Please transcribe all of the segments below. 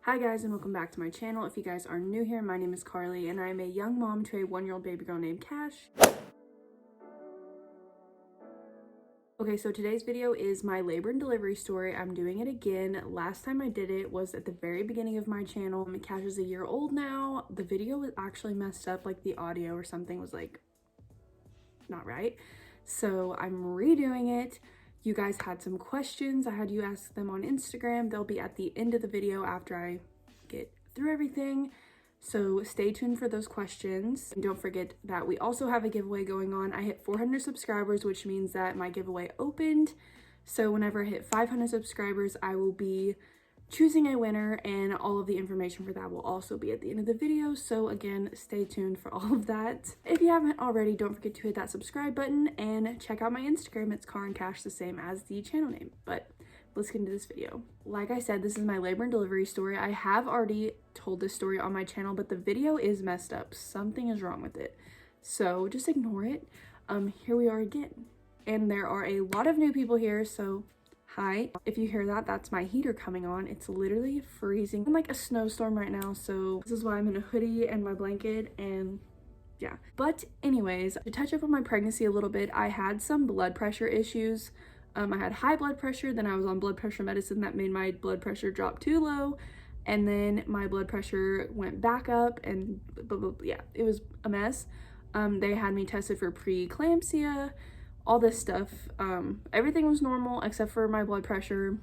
Hi guys, and welcome back to my channel. If you guys are new here, my name is Karlee and I am a young mom to a 1-year-old baby girl named Kash. Okay, so today's video is my labor and delivery story. I'm doing it again. Last time I did it was at the very beginning of my channel. Kash is a year old now. The video was actually messed up, like the audio or something was like not right. So I'm redoing it. You guys had some questions. I had you ask them on Instagram. They'll be at the end of the video after I get through everything. So stay tuned for those questions. And don't forget that we also have a giveaway going on. I hit 400 subscribers, which means that my giveaway opened. So whenever I hit 500 subscribers, I will be choosing a winner, and all of the information for that will also be at the end of the video. So again, stay tuned for all of that. If you haven't already, don't forget to hit that subscribe button and check out my Instagram. It's Car and Cash, the same as the channel name. But let's get into this video. Like I said, this is my labor and delivery story. I have already told this story on my channel, but the video is messed up. Something is wrong with it. So just ignore it. Here we are again. And there are a lot of new people here, so hi. If you hear that, that's my heater coming on. It's literally freezing. I'm like a snowstorm right now, so this is why I'm in a hoodie and my blanket, and yeah. But anyways, to touch up on my pregnancy a little bit, I had some blood pressure issues. I had high blood pressure, then I was on blood pressure medicine that made my blood pressure drop too low, and then my blood pressure went back up, and blah, blah, blah. Yeah, it was a mess. They had me tested for preeclampsia, all this stuff. Everything was normal except for my blood pressure.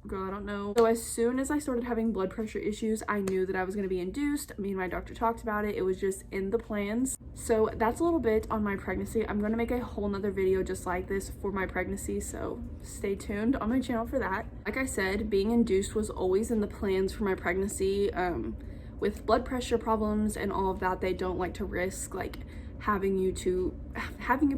Girl, I don't know. So as soon as I started having blood pressure issues, I knew that I was going to be induced. Me and my doctor talked about it. It was just in the plans. So that's a little bit on my pregnancy. I'm going to make a whole nother video just like this for my pregnancy, so stay tuned on my channel for that. Like I said, being induced was always in the plans for my pregnancy. With blood pressure problems and all of that, they don't like to risk like having you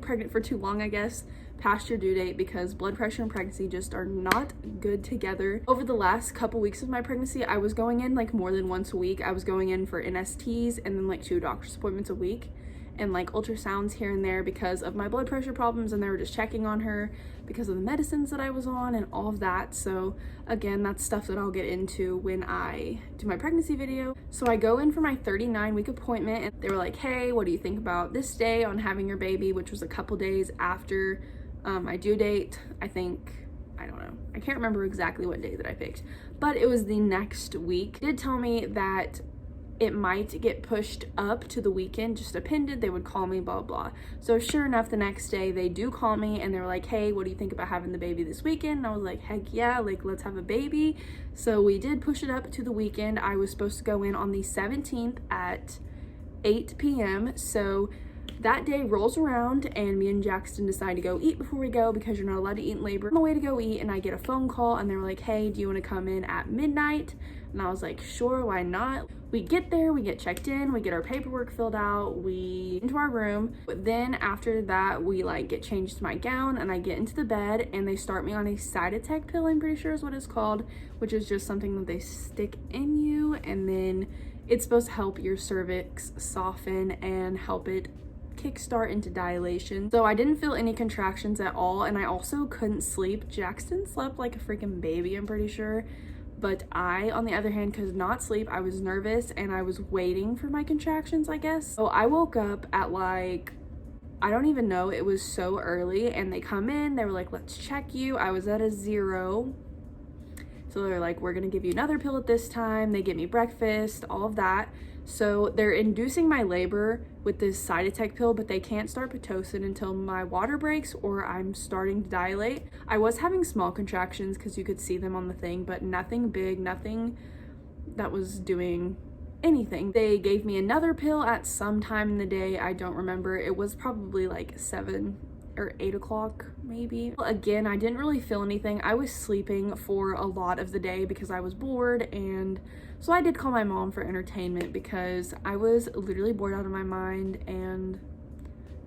pregnant for too long, I guess, past your due date, because blood pressure and pregnancy just are not good together. Over the last couple weeks of my pregnancy, I was going in like more than once a week. I was going in for NSTs and then like 2 doctor's appointments a week and like ultrasounds here and there because of my blood pressure problems, and they were just checking on her because of the medicines that I was on and all of that. So again, that's stuff that I'll get into when I do my pregnancy video. So I go in for my 39-week appointment, and they were like, hey, what do you think about this day on having your baby, which was a couple days after my due date. I don't know, I can't remember exactly what day that I picked, but it was the next week. They did tell me that it might get pushed up to the weekend, just depended. They would call me, blah, blah. So sure enough, the next day they do call me and they're like, hey, what do you think about having the baby this weekend? And I was like, heck yeah, like let's have a baby. So we did push it up to the weekend. I was supposed to go in on the 17th at 8 p.m. So that day rolls around and me and Jackson decide to go eat before we go, because you're not allowed to eat in labor. I'm on my way to go eat and I get a phone call and they were like, hey, do you want to come in at midnight? And I was like, sure, why not? We get there, we get checked in, we get our paperwork filled out, we into our room. But then after that, we like get changed to my gown and I get into the bed and they start me on a Cytotec pill, I'm pretty sure is what it's called, which is just something that they stick in you, and then it's supposed to help your cervix soften and help it kickstart into dilation. So I didn't feel any contractions at all, and I also couldn't sleep. Jackson slept like a freaking baby, I'm pretty sure, but I, on the other hand, could not sleep. I was nervous and I was waiting for my contractions, I guess. So I woke up at like, I don't even know, it was so early, and they come in, they were like, let's check you. I was at a 0. So they're like, we're gonna give you another pill at this time. They get me breakfast, all of that. So they're inducing my labor with this Cytotec pill, but they can't start Pitocin until my water breaks or I'm starting to dilate. I was having small contractions because you could see them on the thing, but nothing big, nothing that was doing anything. They gave me another pill at some time in the day. I don't remember. It was probably like 7 or 8 o'clock maybe. Again, I didn't really feel anything. I was sleeping for a lot of the day because I was bored, and so I did call my mom for entertainment because I was literally bored out of my mind and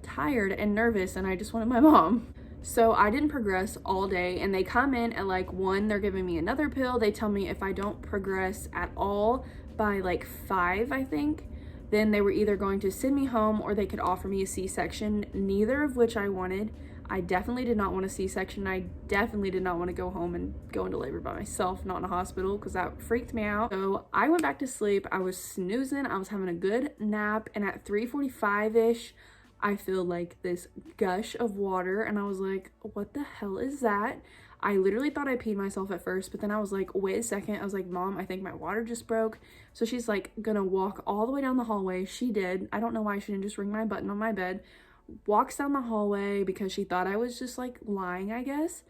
tired and nervous, and I just wanted my mom. So I didn't progress all day, and they come in at like 1, they're giving me another pill. They tell me if I don't progress at all by like 5, I think, then they were either going to send me home or they could offer me a C-section, neither of which I wanted. I definitely did not want a C-section. I definitely did not want to go home and go into labor by myself, not in a hospital, because that freaked me out. So I went back to sleep. I was snoozing. I was having a good nap. And at 3:45-ish, I feel like this gush of water. And I was like, what the hell is that? I literally thought I peed myself at first, but then I was like, wait a second. I was like, Mom, I think my water just broke. So she's like gonna walk all the way down the hallway. She did. I don't know why she didn't just ring my button on my bed. Walks down the hallway because she thought I was just like lying, I guess.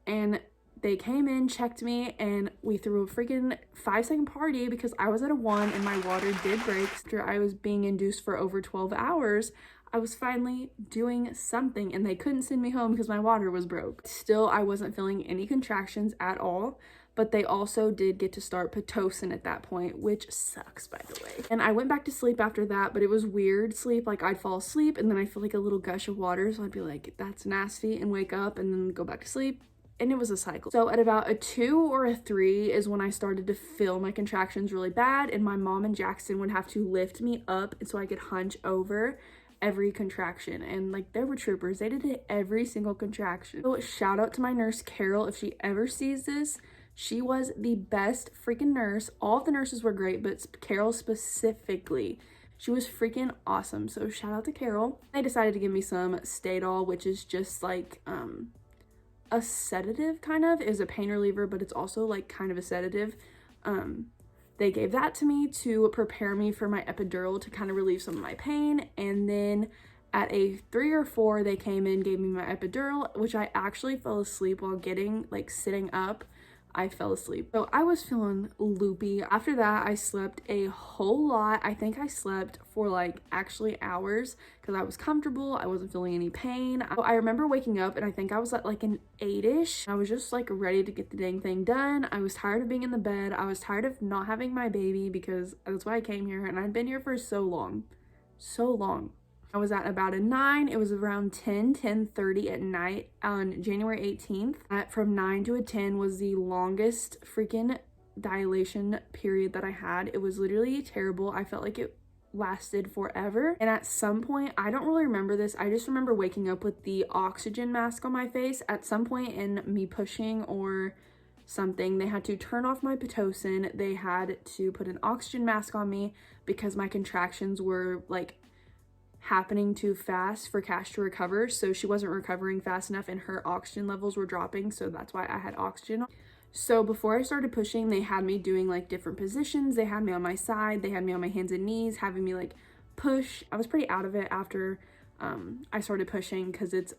And they came in, checked me, and we threw a freaking 5-second party because I was at a 1 and my water did break. After I was being induced for over 12 hours, I was finally doing something, and they couldn't send me home because my water was broke. Still, I wasn't feeling any contractions at all. But they also did get to start Pitocin at that point, which sucks, by the way. And I went back to sleep after that, but it was weird sleep. Like, I'd fall asleep and then I'd feel like a little gush of water, so I'd be like, that's nasty, and wake up and then go back to sleep. And it was a cycle. So at about a 2 or a 3 is when I started to feel my contractions really bad, and my mom and Jackson would have to lift me up so I could hunch over every contraction. And like, they were troopers. They did it every single contraction. So shout out to my nurse, Carol, if she ever sees this. She was the best freaking nurse. All of the nurses were great, but Carol specifically, she was freaking awesome. So shout out to Carol. They decided to give me some Stadol, which is just like a sedative kind of. It was a pain reliever, but it's also like kind of a sedative. They gave that to me to prepare me for my epidural to kind of relieve some of my pain. And then at a 3 or 4, they came in, gave me my epidural, which I actually fell asleep while getting, like, sitting up. I fell asleep. So I was feeling loopy. After that, I slept a whole lot. I think I slept for like actually hours because I was comfortable. I wasn't feeling any pain. I remember waking up and I think I was at like an 8-ish. I was just like ready to get the dang thing done. I was tired of being in the bed. I was tired of not having my baby because that's why I came here, and I'd been here for so long. So long. I was at about a 9. It was around 10:30 at night on January 18th. From 9 to a 10 was the longest freaking dilation period that I had. It was literally terrible. I felt like it lasted forever. And at some point, I don't really remember this. I just remember waking up with the oxygen mask on my face. At some point in me pushing or something, they had to turn off my Pitocin. They had to put an oxygen mask on me because my contractions were like happening too fast for Kash to recover. So she wasn't recovering fast enough and her oxygen levels were dropping. So that's why I had oxygen. So before I started pushing, they had me doing like different positions. They had me on my side. They had me on my hands and knees, having me like push. I was pretty out of it after I started pushing because it's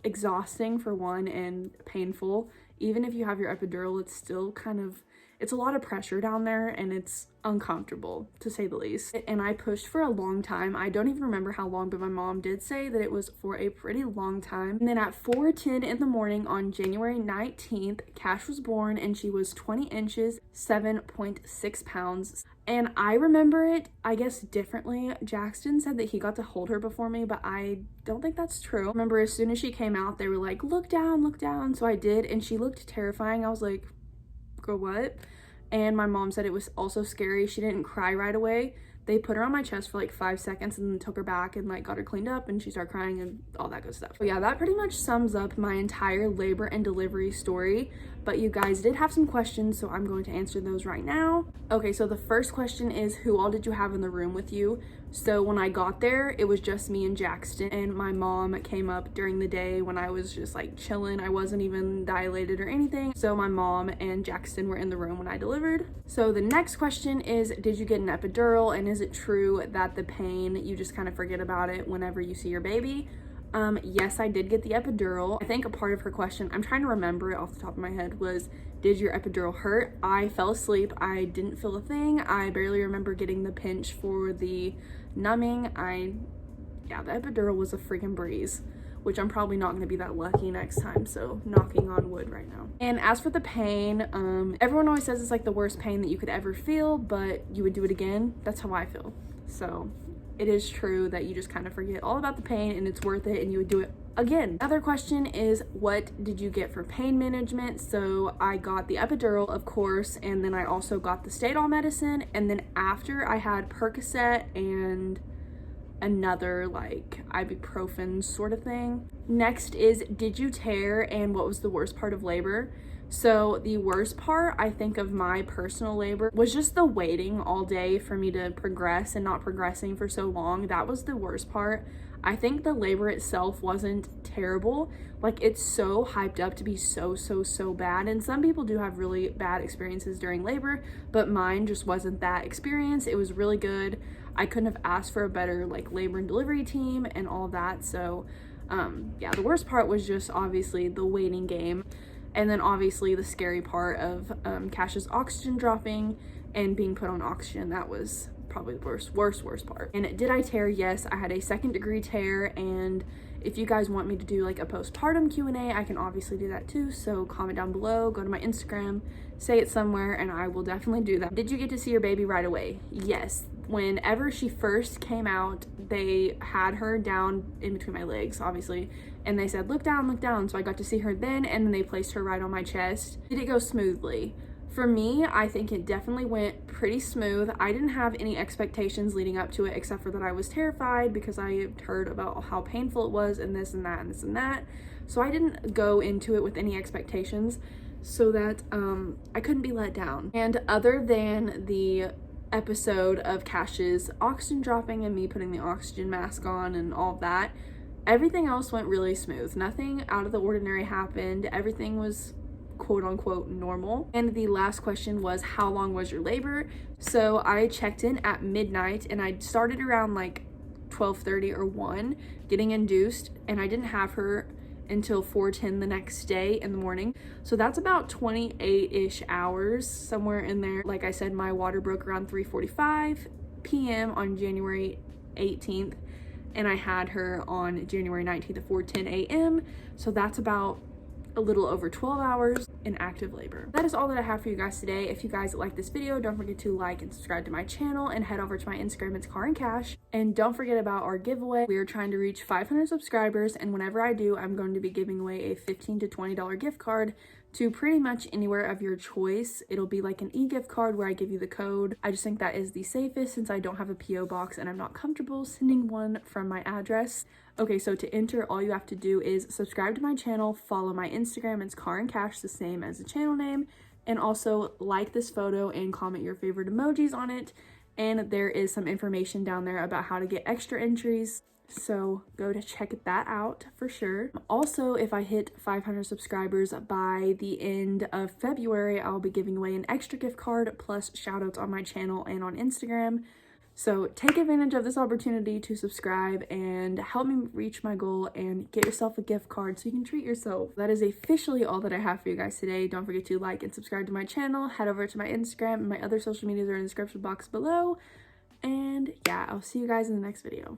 exhausting for one and painful. Even if you have your epidural, it's still kind of, it's a lot of pressure down there and it's uncomfortable to say the least. And I pushed for a long time. I don't even remember how long, but my mom did say that it was for a pretty long time. And then at 4:10 in the morning on January 19th, Kash was born and she was 20 inches, 7.6 pounds. And I remember it, I guess, differently. Jackson said that he got to hold her before me, but I don't think that's true. I remember as soon as she came out, they were like, look down, look down. So I did, and she looked terrifying. I was like, girl, what? And my mom said it was also scary. She didn't cry right away. They put her on my chest for like 5 seconds and then took her back and like got her cleaned up, and she started crying and all that good stuff. So yeah, that pretty much sums up my entire labor and delivery story. But you guys did have some questions, so I'm going to answer those right now. Okay, so the first question is, who all did you have in the room with you? So when I got there, it was just me and Jackson, and my mom came up during the day when I was just like chilling. I wasn't even dilated or anything. So my mom and Jackson were in the room when I delivered. So the next question is, did you get an epidural, and is it true that the pain, you just kind of forget about it whenever you see your baby? Yes, I did get the epidural. I think a part of her question, I'm trying to remember it off the top of my head, was, did your epidural hurt? I fell asleep. I didn't feel a thing. I barely remember getting the pinch for the numbing. Yeah, the epidural was a freaking breeze, which I'm probably not going to be that lucky next time, so knocking on wood right now. And as for the pain, everyone always says it's like the worst pain that you could ever feel, but you would do it again. That's how I feel. So it is true that you just kind of forget all about the pain and it's worth it and you would do it again. Another question is, what did you get for pain management? So I got the epidural, of course, and then I also got the Stadol medicine, and then after I had Percocet and another like ibuprofen sort of thing. Next is, did you tear and what was the worst part of labor? So the worst part, I think, of my personal labor was just the waiting all day for me to progress and not progressing for so long. That was the worst part. I think the labor itself wasn't terrible. Like, it's so hyped up to be so bad. And some people do have really bad experiences during labor, but mine just wasn't that experience. It was really good. I couldn't have asked for a better like labor and delivery team and all that. So yeah, the worst part was just obviously the waiting game. And then obviously the scary part of Kash's oxygen dropping and being put on oxygen. That was probably the worst part. And did I tear? Yes, I had a 2nd-degree tear, and if you guys want me to do like a postpartum Q&A, I can obviously do that too. So comment down below, go to my Instagram, say it somewhere, and I will definitely do that. Did you get to see your baby right away? Yes. Whenever she first came out, they had her down in between my legs, obviously, and they said, look down, look down. So I got to see her then, and then they placed her right on my chest. Did it go smoothly? For me, I think it definitely went pretty smooth. I didn't have any expectations leading up to it, except for that I was terrified because I had heard about how painful it was and this and that and this and that. So I didn't go into it with any expectations, so that I couldn't be let down. And other than the episode of Kash's oxygen dropping and me putting the oxygen mask on and all of that, everything else went really smooth. Nothing out of the ordinary happened. Everything was quote unquote normal. And the last question was, how long was your labor? So I checked in at midnight, and I started around like 12:30 or 1 getting induced, and I didn't have her until 4:10 the next day in the morning. So that's about 28-ish hours, somewhere in there. Like I said, my water broke around 3:45 p.m. on January 18th, and I had her on January 19th at 4:10 a.m. So that's about a little over 12 hours in active labor. That is all that I have for you guys today. If you guys like this video, don't forget to like and subscribe to my channel, and head over to my Instagram. It's Karlee and Kash. And don't forget about our giveaway. We are trying to reach 500 subscribers, and whenever I do, I'm going to be giving away a $15 to $20 gift card to pretty much anywhere of your choice. It'll be like an e-gift card where I give you the code. I just think that is the safest, since I don't have a PO box and I'm not comfortable sending one from my address. Okay, so to enter, all you have to do is subscribe to my channel, follow my Instagram, it's Karlee and Kash, the same as the channel name, and also like this photo and comment your favorite emojis on it. And there is some information down there about how to get extra entries, so go to check that out for sure. Also, if I hit 500 subscribers by the end of February, I'll be giving away an extra gift card plus shout outs on my channel and on Instagram. So take advantage of this opportunity to subscribe and help me reach my goal and get yourself a gift card so you can treat yourself. That is officially all that I have for you guys today. Don't forget to like and subscribe to my channel. Head over to my Instagram, and my other social medias are in the description box below. And yeah, I'll see you guys in the next video.